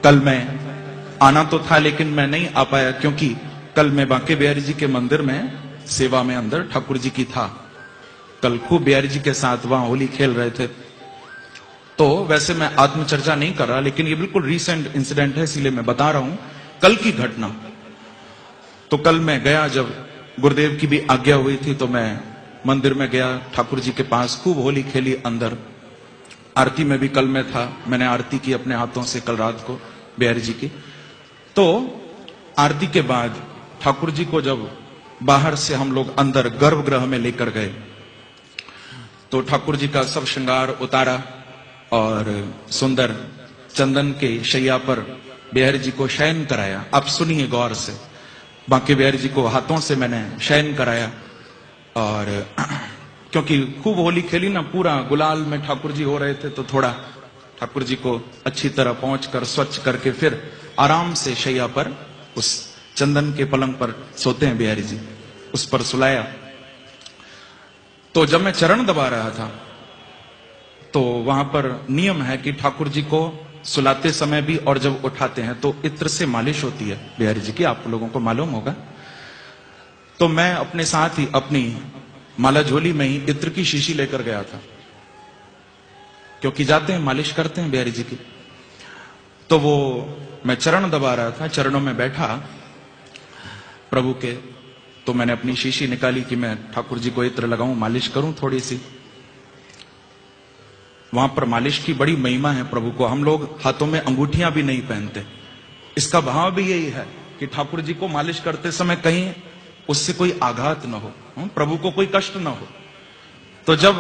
कल मैं आना तो था लेकिन मैं नहीं आ पाया, क्योंकि कल मैं बांके बिहारी जी के मंदिर में सेवा में अंदर ठाकुर जी की था। कल खूब बिहारी जी के साथ वहां होली खेल रहे थे। तो वैसे मैं आत्मचर्चा नहीं कर रहा, लेकिन ये बिल्कुल रीसेंट इंसिडेंट है, इसीलिए मैं बता रहा हूं कल की घटना। तो कल मैं गया, जब गुरुदेव की भी आज्ञा हुई थी तो मैं मंदिर में गया, ठाकुर जी के पास खूब होली खेली अंदर। आरती में भी कल मैं था, मैंने आरती की अपने हाथों से कल रात को बिहारी जी की। तो आरती के बाद ठाकुर जी को जब बाहर से हम लोग अंदर गर्भगृह में लेकर गए तो ठाकुर जी का सब श्रृंगार उतारा और सुंदर चंदन के शैया पर बिहारी जी को शयन कराया। आप सुनिए गौर से, बांके बिहारी जी को हाथों से मैंने शयन कराया। और क्योंकि खूब होली खेली ना, पूरा गुलाल में ठाकुर जी हो रहे थे, तो थोड़ा ठाकुर जी को अच्छी तरह पहुंचकर स्वच्छ करके फिर आराम से शैया पर उस चंदन के पलंग पर सोते हैं बिहारी जी, उस पर सुलाया। तो जब मैं चरण दबा रहा था तो वहां पर नियम है कि ठाकुर जी को सुलाते समय भी और जब उठाते हैं तो इत्र से मालिश होती है बिहारी जी की, आप लोगों को मालूम होगा। तो मैं अपने साथ ही अपनी माला झोली में ही इत्र की शीशी लेकर गया था, क्योंकि जाते हैं मालिश करते हैं बिहारी जी की। तो वो मैं चरण दबा रहा था, चरणों में बैठा प्रभु के, तो मैंने अपनी शीशी निकाली कि मैं ठाकुर जी को इत्र लगाऊं, मालिश करूं थोड़ी सी। वहां पर मालिश की बड़ी महिमा है प्रभु को। हम लोग हाथों में अंगूठियां भी नहीं पहनते, इसका भाव भी यही है कि ठाकुर जी को मालिश करते समय कहीं उससे कोई आघात न हो, प्रभु को कोई कष्ट न हो। तो जब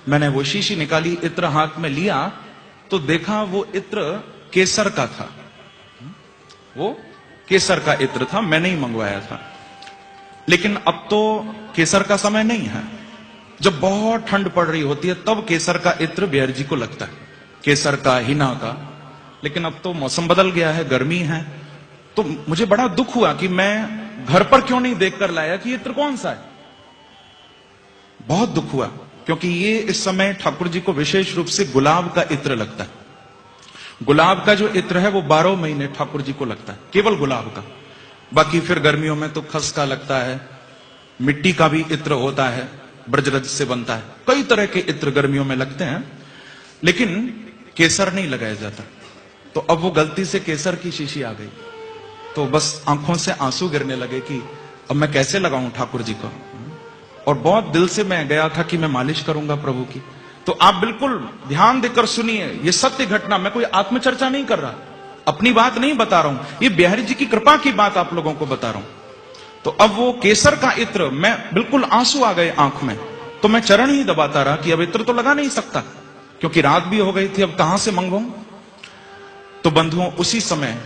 मैंने वो शीशी निकाली, इत्र हाथ में लिया, तो देखा वो इत्र केसर का था। वो केसर का इत्र था, मैंने ही मंगवाया था। लेकिन अब तो केसर का समय नहीं है, जब बहुत ठंड पड़ रही होती है तब केसर का इत्र बिहारी जी को लगता है, केसर का, हिना का। लेकिन अब तो मौसम बदल गया है, गर्मी है। तो मुझे बड़ा दुख हुआ कि मैं घर पर क्यों नहीं देखकर लाया कि इत्र कौन सा है। बहुत दुख हुआ, क्योंकि ये इस समय ठाकुर जी को विशेष रूप से गुलाब का इत्र लगता है। गुलाब का जो इत्र है वो 12 महीने ठाकुर जी को लगता है, केवल गुलाब का। बाकी फिर गर्मियों में तो खस का लगता है, मिट्टी का भी इत्र होता है, ब्रजरज से बनता है, कई तरह के इत्र गर्मियों में लगते हैं, लेकिन केसर नहीं लगाया जाता। तो अब वो गलती से केसर की शीशी आ गई, तो बस आंखों से आंसू गिरने लगे कि अब मैं कैसे लगाऊं ठाकुर जी को। और बहुत दिल से मैं गया था कि मैं मालिश करूंगा प्रभु की। तो आप बिल्कुल ध्यान देकर सुनिए, ये सत्य घटना, मैं कोई आत्मचर्चा नहीं कर रहा, अपनी बात नहीं बता रहा हूं, ये बिहारी जी की कृपा की बात आप लोगों को बता रहा हूं। तो अब वो केसर का इत्र, मैं बिल्कुल आंसू आ गए आंख में, तो मैं चरण ही दबाता रहा कि अब इत्र तो लगा नहीं सकता, क्योंकि रात भी हो गई थी, अब कहां से मंगवाऊं। तो बंधुओं, उसी समय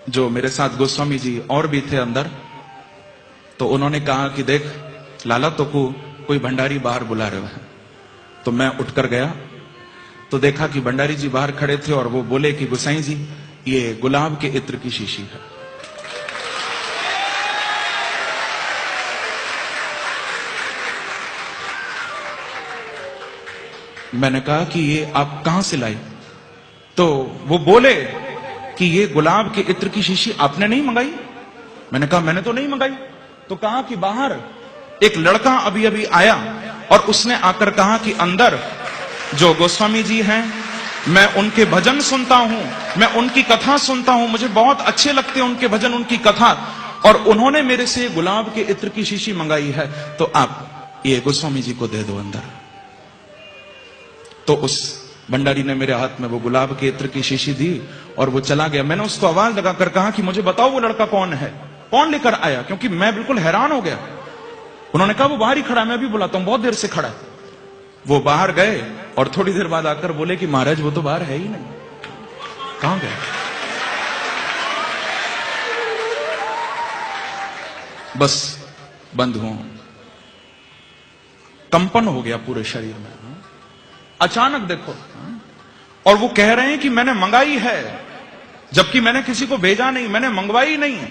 जो मेरे साथ गोस्वामी जी और भी थे अंदर, तो उन्होंने कहा कि देख लाला, तो कोई भंडारी बाहर बुला रहे हैं। तो मैं उठकर गया तो देखा कि भंडारी जी बाहर खड़े थे और वो बोले कि गोसाई जी, ये गुलाब के इत्र की शीशी है। मैंने कहा कि ये आप कहां से लाए? तो वो बोले कि ये गुलाब के इत्र की शीशी आपने नहीं मंगाई। मैंने कहा मैंने तो नहीं मंगाई। तो कहा कि बाहर एक लड़का अभी अभी आया और उसने आकर कहा कि अंदर जो गोस्वामी जी हैं, मैं उनके भजन सुनता हूं, मैं उनकी कथा सुनता हूं, मुझे बहुत अच्छे लगते हैं उनके भजन, उनकी कथा, और उन्होंने मेरे से गुलाब के इत्र की शीशी मंगाई है, तो आप ये गोस्वामी जी को दे दो अंदर। तो उस भंडारी ने मेरे हाथ में वो गुलाब के इत्र की शीशी दी और वो चला गया। मैंने उसको आवाज लगाकर कहा कि मुझे बताओ वो लड़का कौन है, कौन लेकर आया, क्योंकि मैं बिल्कुल हैरान हो गया। उन्होंने कहा वो बाहर ही खड़ा है, मैं भी बुलाता हूं, बहुत देर से खड़ा है। वो बाहर गए और थोड़ी देर बाद आकर बोले कि महाराज वो तो बाहर है ही नहीं, कहां गए? बस बंधुओं, कंपन हो गया पूरे शरीर में अचानक, देखो। और वो कह रहे हैं कि मैंने मंगाई है, जबकि मैंने किसी को भेजा नहीं, मैंने मंगवाई नहीं।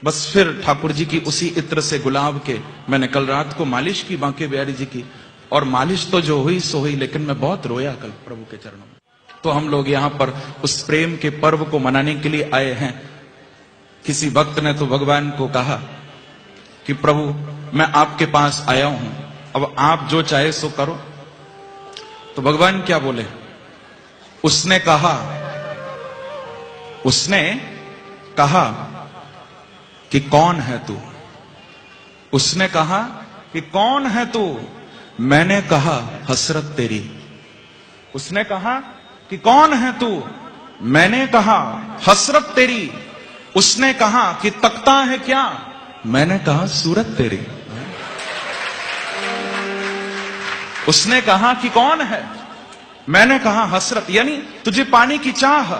बस फिर ठाकुर जी की उसी इत्र से गुलाब के मैंने कल रात को मालिश की बांके बिहारी जी की, और मालिश तो जो हुई सो हुई, लेकिन मैं बहुत रोया कल प्रभु के चरणों में। तो हम लोग यहाँ पर उस प्रेम के पर्व को मनाने के लिए आए हैं। किसी भक्त ने तो भगवान को कहा कि प्रभु मैं आपके पास आया हूं, अब आप जो चाहे सो करो। तो भगवान क्या बोले? उसने कहा कि कौन है तू? उसने कहा कि कौन है तू? मैंने कहा हसरत तेरी। उसने कहा कि कौन है तू? मैंने कहा हसरत तेरी। उसने कहा कि तकता है क्या? मैंने कहा सूरत तेरी। उसने कहा कि कौन है? मैंने कहा हसरत, यानी तुझे पाने की चाह।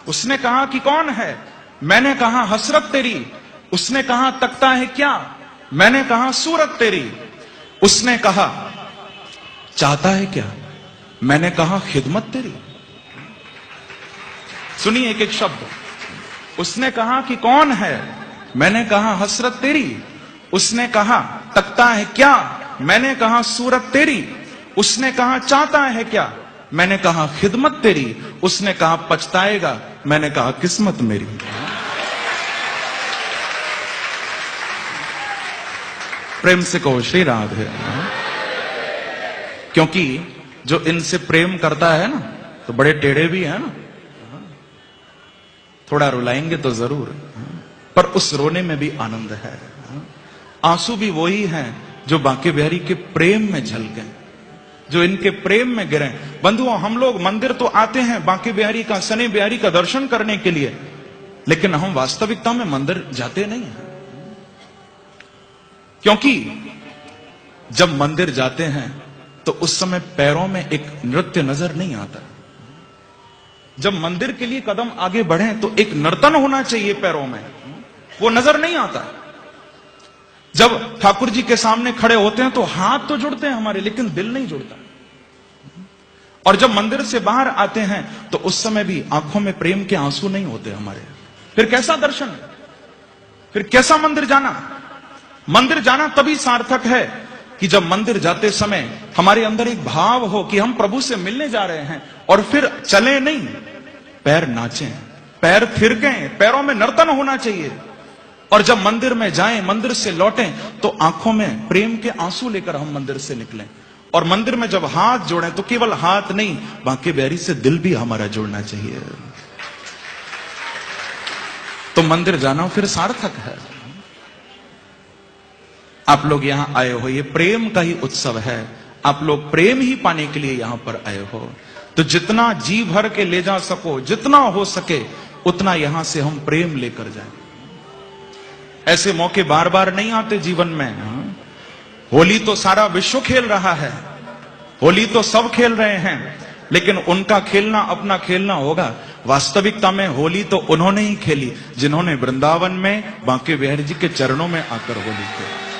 उसने कहा कि कौन है? मैंने कहा हसरत तेरी। उसने कहा तकता है क्या? मैंने कहा सूरत तेरी। उसने कहा चाहता है क्या? मैंने कहा खिदमत तेरी। सुनिए एक एक शब्द। उसने कहा कि कौन है? मैंने कहा हसरत तेरी। उसने कहा तकता है क्या? मैंने कहा सूरत तेरी। उसने कहा चाहता है क्या? मैंने कहा खिदमत तेरी। उसने कहा पछताएगा। मैंने कहा किस्मत मेरी। प्रेम से कहो श्री राधे। क्योंकि जो इनसे प्रेम करता है ना तो बड़े टेढ़े भी है ना, थोड़ा रुलाएंगे तो जरूर, पर उस रोने में भी आनंद है। आंसू भी वही हैं जो बांके बिहारी के प्रेम में झलके, जो इनके प्रेम में गिरे। बंधुओं, हम लोग मंदिर तो आते हैं बांके बिहारी का, सने बिहारी का दर्शन करने के लिए, लेकिन हम वास्तविकता में मंदिर जाते नहीं हैं। क्योंकि जब मंदिर जाते हैं तो उस समय पैरों में एक नृत्य नजर नहीं आता। जब मंदिर के लिए कदम आगे बढ़े तो एक नर्तन होना चाहिए पैरों में, वो नजर नहीं आता। जब ठाकुर जी के सामने खड़े होते हैं तो हाथ तो जुड़ते हैं हमारे, लेकिन दिल नहीं जुड़ता। और जब मंदिर से बाहर आते हैं तो उस समय भी आंखों में प्रेम के आंसू नहीं होते हमारे। फिर कैसा दर्शन, फिर कैसा मंदिर जाना? मंदिर जाना तभी सार्थक है कि जब मंदिर जाते समय हमारे अंदर एक भाव हो कि हम प्रभु से मिलने जा रहे हैं, और फिर चले नहीं, पैर नाचें, पैर थिरकें, पैरों में नर्तन होना चाहिए। और जब मंदिर में जाएं, मंदिर से लौटें तो आंखों में प्रेम के आंसू लेकर हम मंदिर से निकलें। और मंदिर में जब हाथ जोड़ें तो केवल हाथ नहीं, बांके बिहारी से दिल भी हमारा जुड़ना चाहिए। तो मंदिर जाना फिर सार्थक है। आप लोग यहां आए हो, ये प्रेम का ही उत्सव है। आप लोग प्रेम ही पाने के लिए यहां पर आए हो, तो जितना जी भर के ले जा सको, जितना हो सके उतना यहां से हम प्रेम लेकर जाएं। ऐसे मौके बार बार नहीं आते जीवन में। होली तो सारा विश्व खेल रहा है, होली तो सब खेल रहे हैं, लेकिन उनका खेलना अपना खेलना होगा। वास्तविकता में होली तो उन्होंने ही खेली जिन्होंने वृंदावन में बांके बिहारी जी के चरणों में आकर होली खेली।